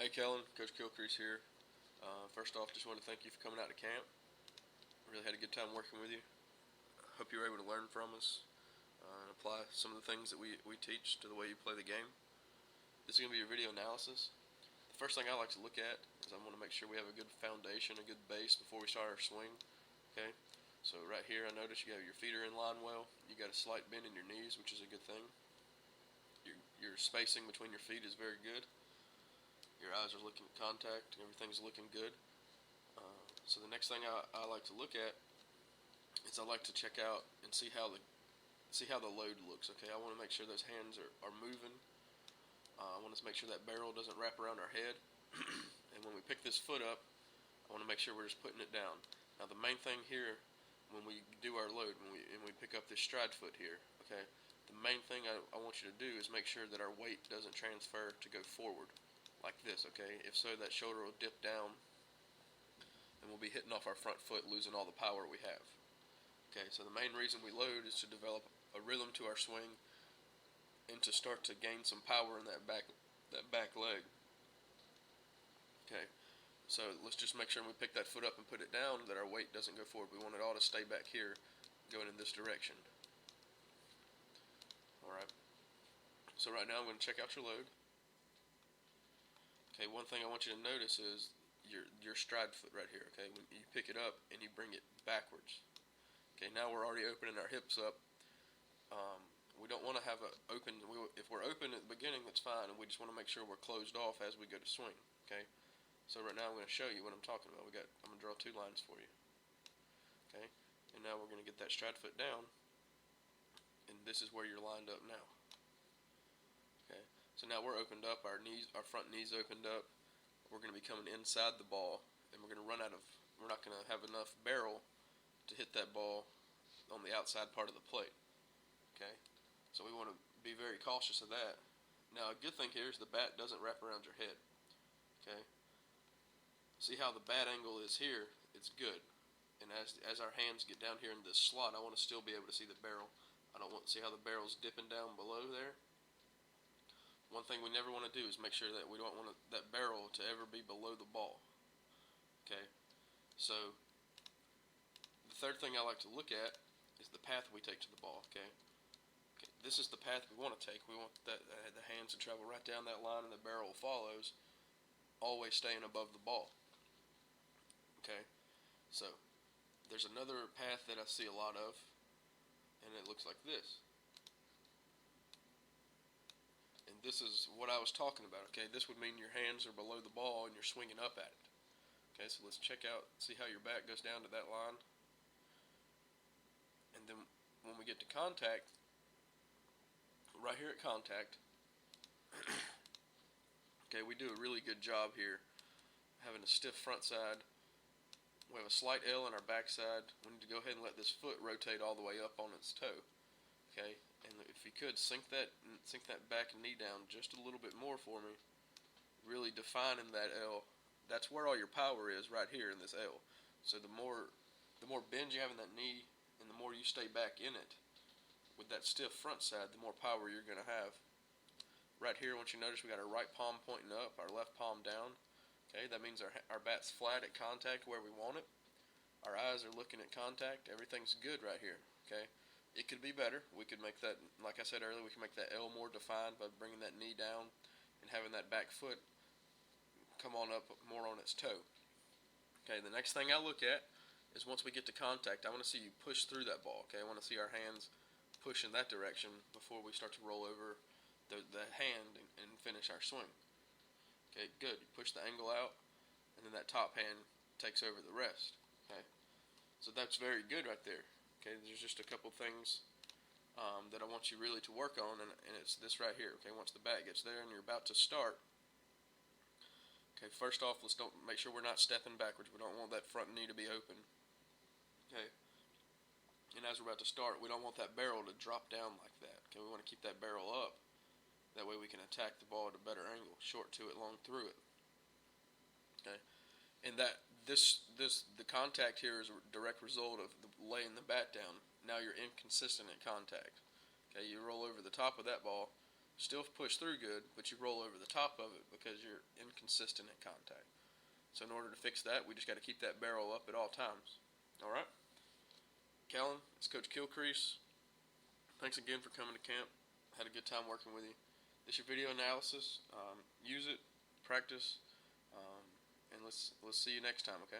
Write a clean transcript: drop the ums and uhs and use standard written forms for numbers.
Hey Kellen, Coach Kilcrease here. First off, just want to thank you for coming out to camp. Really had a good time working with you. Hope you were able to learn from us and apply some of the things that we teach to the way you play the game. This is going to be your video analysis. The first thing I like to look at is I want to make sure we have a good foundation, a good base before we start our swing. Okay, so right here I notice you have your feet are in line well. You got a slight bend in your knees, which is a good thing. Your spacing between your feet is very good. Your eyes are looking at contact, everything's looking good. So the next thing I like to look at is I like to check out and see how the load looks. Okay, I want to make sure those hands are moving. I want to make sure that barrel doesn't wrap around our head. And when we pick this foot up, I want to make sure we're just putting it down. Now the main thing here, when we do our load, when we pick up this stride foot here, okay, the main thing I want you to do is make sure that our weight doesn't transfer to go forward like this, okay? If so, that shoulder will dip down and we'll be hitting off our front foot, losing all the power we have. Okay, so the main reason we load is to develop a rhythm to our swing and to start to gain some power in that back leg. Okay, so let's just make sure when we pick that foot up and put it down that our weight doesn't go forward. We want it all to stay back here, going in this direction. Alright, so right now I'm going to check out your load. Okay, one thing I want you to notice is your stride foot right here. Okay, when you pick it up and you bring it backwards. Okay, now we're already opening our hips up. We don't want to have if we're open at the beginning, that's fine, and we just want to make sure we're closed off as we go to swing. Okay, so right now I'm going to show you what I'm talking about. I'm going to draw two lines for you. Okay, and now we're going to get that stride foot down, and this is where you're lined up now. Okay, so now we're opened up, our front knees opened up. We're going to be coming inside the ball, and we're not going to have enough barrel to hit that ball on the outside part of the plate. Okay, so we want to be very cautious of that. Now a good thing here is the bat doesn't wrap around your head. Okay, see how the bat angle is here? It's good. And as our hands get down here in this slot, I want to still be able to see the barrel. I don't want to see how the barrel's dipping down below there. One thing we never want to do is make sure that we don't want that barrel to ever be below the ball. Okay, so the third thing I like to look at is the path we take to the ball. Okay, this is the path we want to take. We want the hands to travel right down that line, and the barrel follows, always staying above the ball. Okay, so there's another path that I see a lot of, and it looks like this. And this is what I was talking about. Okay, this would mean your hands are below the ball and you're swinging up at it. Okay, so let's check out, see how your bat goes down to that line. And then when we get to contact, right here at contact, okay, we do a really good job here having a stiff front side. We have a slight L in our back side. We need to go ahead and let this foot rotate all the way up on its toe. Okay, and if you could sink that back knee down just a little bit more for me, really defining that L. That's where all your power is, right here in this L. So the more bend you have in that knee, and the more you stay back in it, with that stiff front side, the more power you're going to have. Right here, once you notice, we got our right palm pointing up, our left palm down. Okay, that means our bat's flat at contact where we want it. Our eyes are looking at contact. Everything's good right here. Okay. It could be better. We could make that, like I said earlier, we can make that L more defined by bringing that knee down and having that back foot come on up more on its toe. Okay, the next thing I look at is once we get to contact, I want to see you push through that ball. Okay, I want to see our hands push in that direction before we start to roll over the hand and finish our swing. Okay, good. You push the angle out, and then that top hand takes over the rest. Okay, so that's very good right there. Okay, there's just a couple things that I want you really to work on, and it's this right here. Okay, once the bat gets there and you're about to start. Okay, first off, let's make sure we're not stepping backwards. We don't want that front knee to be open. Okay, and as we're about to start, we don't want that barrel to drop down like that. Okay, we want to keep that barrel up. That way we can attack the ball at a better angle, short to it, long through it. Okay, and the contact here is a direct result of laying the bat down. Now you're inconsistent at contact. Okay, you roll over the top of that ball, still push through good, but you roll over the top of it because you're inconsistent at contact. So in order to fix that, we just got to keep that barrel up at all times. All right? Callan, it's Coach Kilcrease. Thanks again for coming to camp. Had a good time working with you. This is your video analysis. Use it, practice, and let's see you next time, okay?